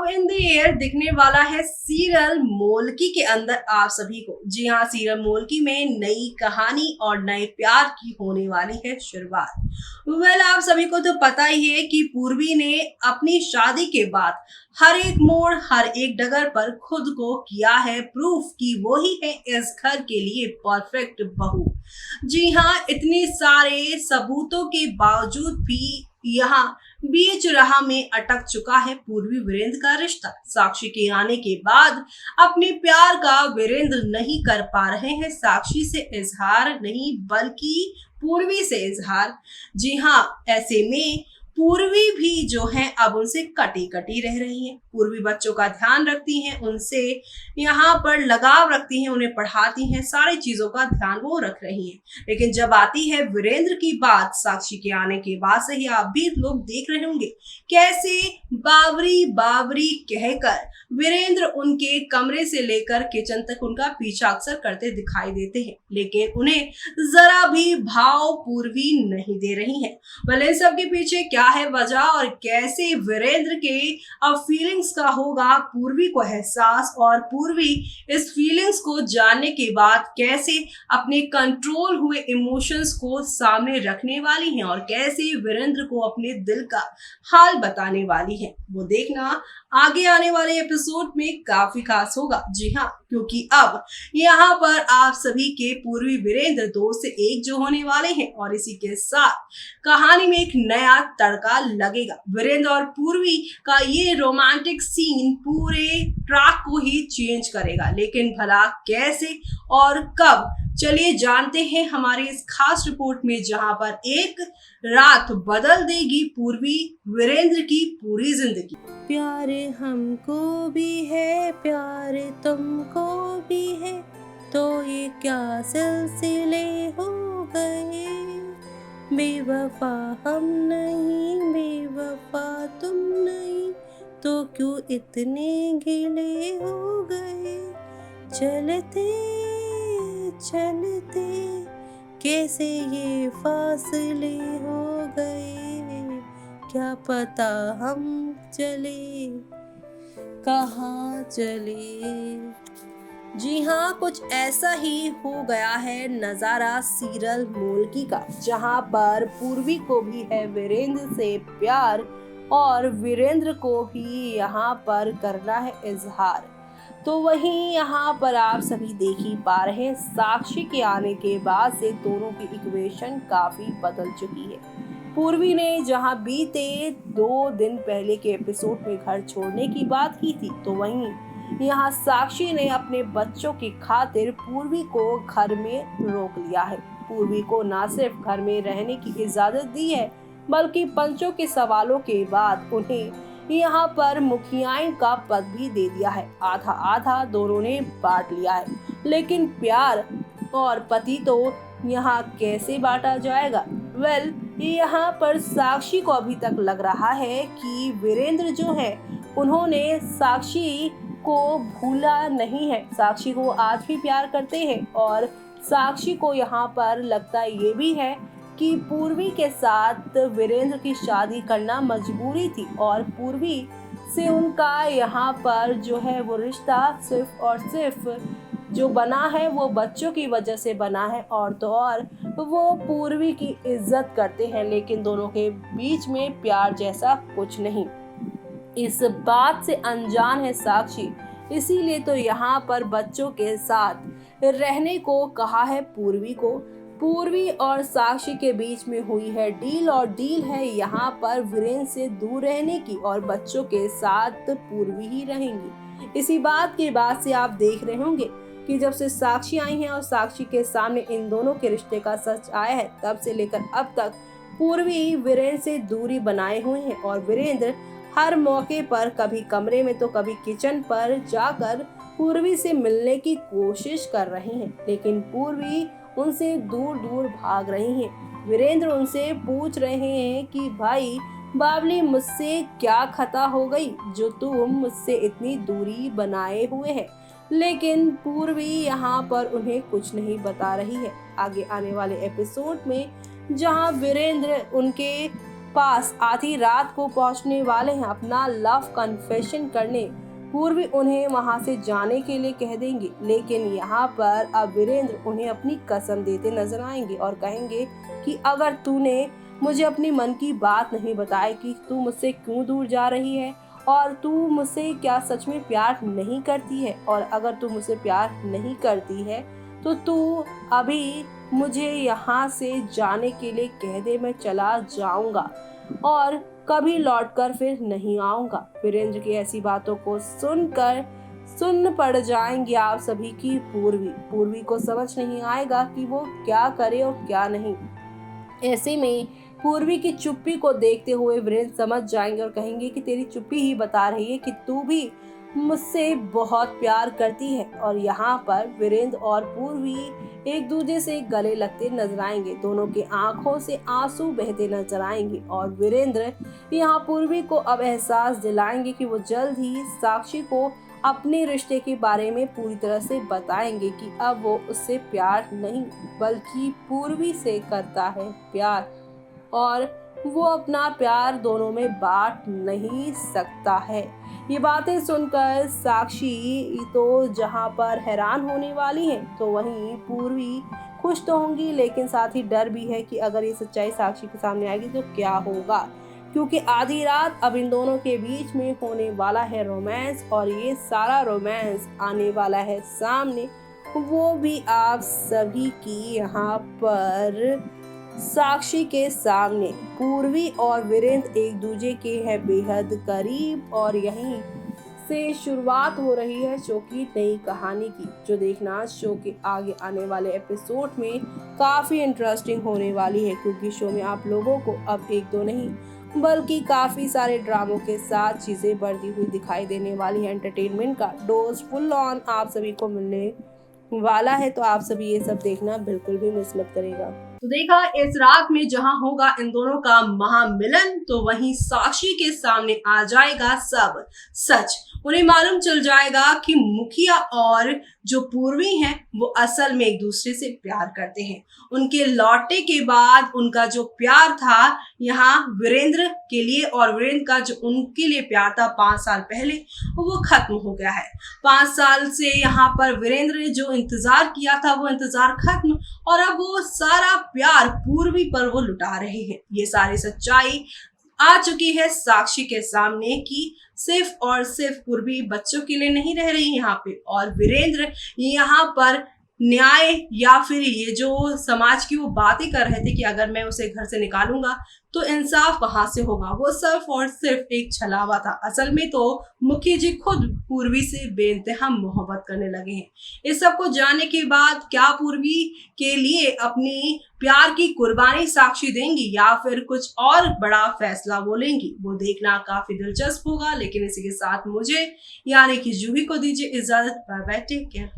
Love in the air दिखने वाला है सीरियल मोल्की के अंदर आप सभी को। जी हाँ, सीरियल मोल्की में नई कहानी और नए प्यार की होने वाली है शुरुआत। आप सभी को तो पता ही है कि पूर्वी ने अपनी शादी के बाद हर एक मोड़ हर एक डगर पर खुद को किया है प्रूफ कि वो ही है इस घर के लिए परफेक्ट बहू। जी हाँ, इतने सारे सबूतों के बावजूद भी यहाँ बीच राह में अटक चुका है पूर्वी वीरेंद्र का रिश्ता। साक्षी के आने के बाद अपने प्यार का वीरेंद्र नहीं कर पा रहे हैं साक्षी से इजहार, नहीं बल्कि पूर्वी से इजहार। जी हाँ, ऐसे में पूर्वी भी जो है अब उनसे कटी कटी रह रही है। पूर्वी बच्चों का ध्यान रखती हैं, उनसे यहाँ पर लगाव रखती हैं, उन्हें पढ़ाती हैं, सारी चीजों का ध्यान वो रख रही हैं। लेकिन जब आती है वीरेंद्र की बात, साक्षी के आने के बाद से ही आप भी लोग देख रहे होंगे कैसे बावरी बावरी कहकर वीरेंद्र उनके कमरे से लेकर किचन तक उनका पीछा अक्सर करते दिखाई देते हैं, लेकिन उन्हें जरा भी भाव पूर्वी नहीं दे रही है। भले इन सब के पीछे क्या है वजह और कैसे वीरेंद्र के अब फीलिंग्स का होगा पूर्वी को एहसास, और पूर्वी इस फीलिंग्स को जानने के बाद कैसे अपने कंट्रोल हुए इमोशंस को सामने रखने वाली हैं और कैसे वीरेंद्र को अपने दिल का हाल बताने वाली है, वो देखना आगे आने वाले एपिसोड में काफी खास होगा। जी हाँ, क्योंकि अब यहाँ पर आप सभी के पूर्वी वीरेंद्र दो से एक जो होने वाले हैं और इसी के साथ कहानी में एक नया तड़का लगेगा। वीरेंद्र और पूर्वी का ये रोमांटिक सीन पूरे ट्रैक को ही चेंज करेगा, लेकिन भला कैसे और कब, चलिए जानते हैं हमारे इस खास रिपोर्ट में, जहां पर एक रात बदल देगी पूर्वी वीरेंद्र की पूरी जिंदगी। प्यार हमको भी है, प्यार तुमको भी है, तो ये क्या सिलसिले हो गए। बेवफा हम नहीं, बेवफा तुम नहीं, तो क्यों इतने गिले हो गए। चलते चलते कैसे ये फासले हो गए, क्या पता हम चले कहाँ चले। जी हाँ, कुछ ऐसा ही हो गया है नजारा सीरियल मोल्की का, जहाँ पर पूर्वी को भी है वीरेंद्र से प्यार और वीरेंद्र को भी यहाँ पर करना है इजहार। तो वहीं यहाँ पर आप सभी देख ही पा रहे हैं साक्षी के आने के बाद से दोनों की इक्वेशन काफी बदल चुकी है। पूर्वी ने जहां बीते 2 दिन पहले के एपिसोड में घर छोड़ने की बात की थी, तो वहीं यहाँ साक्षी ने अपने बच्चों की खातिर पूर्वी को घर में रोक लिया है। पूर्वी को न सिर्फ घर में रहने की इजाजत दी है, बल्कि पंचों के सवालों के बाद उन्हें यहाँ पर मुखियाइन का पद भी दे दिया है। आधा आधा दोनों ने बांट लिया है, लेकिन प्यार और पति तो यहाँ कैसे बांटा जाएगा। यहाँ पर साक्षी को अभी तक लग रहा है कि वीरेंद्र जो है उन्होंने साक्षी को भूला नहीं है, साक्षी को आज भी प्यार करते हैं, और साक्षी को यहाँ पर लगता ये भी है कि पूर्वी के साथ वीरेंद्र की शादी करना मजबूरी थी, और पूर्वी से उनका यहाँ पर जो है वो रिश्ता सिर्फ और सिर्फ जो बना है वो बच्चों की वजह से बना है, और तो और वो पूर्वी की इज्जत करते हैं, लेकिन दोनों के बीच में प्यार जैसा कुछ नहीं। इस बात से अनजान है साक्षी, इसीलिए तो यहाँ पर बच्चों के साथ रहने को कहा है पूर्वी को। पूर्वी और साक्षी के बीच में हुई है डील, और डील है यहाँ पर वीरेंद्र से दूर रहने की, और बच्चों के साथ पूर्वी ही रहेंगी। इसी बात के बाद से आप देख रहे होंगे कि जब से साक्षी आई है और साक्षी के सामने इन दोनों के रिश्ते का सच आया है, तब से लेकर अब तक पूर्वी वीरेंद्र से दूरी बनाए हुए हैं, और वीरेंद्र हर मौके पर कभी कमरे में तो कभी किचन पर जाकर पूर्वी से मिलने की कोशिश कर रहे हैं, लेकिन पूर्वी उनसे दूर दूर भाग रही हैं। वीरेंद्र उनसे पूछ रहे हैं कि भाई बावली, मुझसे क्या खता हो गई जो तुम मुझसे इतनी दूरी बनाए हुए है, लेकिन पूर्वी यहाँ पर उन्हें कुछ नहीं बता रही है। आगे आने वाले एपिसोड में जहाँ वीरेंद्र उनके पास आधी रात को पहुंचने वाले हैं अपना लव कन्फेशन करने। पूर्वी उन्हें वहां से जाने के लिए कह देंगे, लेकिन यहाँ पर अब वीरेंद्र उन्हें अपनी कसम देते नजर आएंगे और कहेंगे कि अगर तूने मुझे अपनी मन की बात नहीं बताई कि तू मुझसे क्यों दूर जा रही है और तू मुझसे क्या सच में प्यार नहीं करती है, और अगर तू मुझसे प्यार नहीं करती है तो तू अभी मुझे यहाँ से जाने के लिए कह दे, मैं चला जाऊंगा और कभी लौटकर फिर नहीं आऊंगा। वीरेंद्र की ऐसी बातों को सुनकर सुन्न पड़ जाएंगे आप सभी की पूर्वी को समझ नहीं आएगा कि वो क्या करे और क्या नहीं। ऐसे में पूर्वी की चुप्पी को देखते हुए वीरेंद्र समझ जाएंगे और कहेंगे कि तेरी चुप्पी ही बता रही है कि तू भी मुझसे बहुत प्यार करती है। और यहाँ पर वीरेंद्र और पूर्वी एक दूसरे से गले लगते नजर आएंगे, दोनों की आंखों से आंसू बहते नजर आएंगे और वीरेंद्र यहाँ पूर्वी को अब एहसास दिलाएंगे कि वो जल्द ही साक्षी को अपने रिश्ते के बारे में पूरी तरह से बताएंगे कि अब वो उससे प्यार नहीं बल्कि पूर्वी से करता है प्यार, और वो अपना प्यार दोनों में बांट नहीं सकता है। ये बातें सुनकर साक्षी तो जहाँ पर हैरान होने वाली है, तो वहीं पूर्वी खुश तो होंगी, लेकिन साथ ही डर भी है कि अगर ये सच्चाई साक्षी के सामने आएगी तो क्या होगा, क्योंकि आधी रात अब इन दोनों के बीच में होने वाला है रोमांस, और ये सारा रोमांस आने वाला है सामने, वो भी आप सभी की यहाँ पर साक्षी के सामने। पूर्वी और वीरेंद्र एक दूसरे के हैं बेहद करीब, और यहीं से शुरुआत हो रही है शो की नई कहानी की, जो देखना शो के आगे आने वाले एपिसोड में काफी इंटरेस्टिंग होने वाली है, क्योंकि शो में आप लोगों को अब एक दो नहीं बल्कि काफी सारे ड्रामों के साथ चीजें बढ़ती हुई दिखाई देने वाली है। एंटरटेनमेंट का डोज फुल ऑन आप सभी को मिलने वाला है, तो आप सभी ये सब देखना बिल्कुल भी मिस मत करेगा। तो देखा इस रात में जहां होगा इन दोनों का महामिलन, तो वहीं साक्षी के सामने आ जाएगा सब सच। उन्हें मालूम चल जाएगा कि मुखिया और जो पूर्वी हैं वो असल में एक दूसरे से प्यार करते हैं। उनके लौटने के बाद उनका जो प्यार था यहाँ वीरेंद्र के लिए, और वीरेंद्र का जो उनके लिए प्यार था 5 साल पहले, वो खत्म हो गया है। 5 साल से यहाँ पर वीरेंद्र ने जो इंतजार किया था वो इंतजार खत्म, और अब वो सारा प्यार पूर्वी पर वो लुटा रहे हैं। ये सारी सच्चाई आ चुकी है साक्षी के सामने कि सिर्फ और सिर्फ पूर्वी बच्चों के लिए नहीं रह रही यहाँ पे, और वीरेंद्र यहाँ पर न्याय या फिर ये जो समाज की वो बातें कर रहे थे कि अगर मैं उसे घर से निकालूंगा तो इंसाफ कहाँ से होगा, वो सिर्फ और सिर्फ एक छलावा था। असल में तो मुखिया जी खुद पूर्वी से बेइंतहा मोहब्बत करने लगे हैं। इस सब को जानने के बाद क्या पूर्वी के लिए अपनी प्यार की कुर्बानी साक्षी देंगी या फिर कुछ और बड़ा फैसला वो लेंगी, वो देखना काफी दिलचस्प होगा। लेकिन इसी के साथ मुझे यानी कि जूही को दीजिए इजाजत। Bye bye, take care.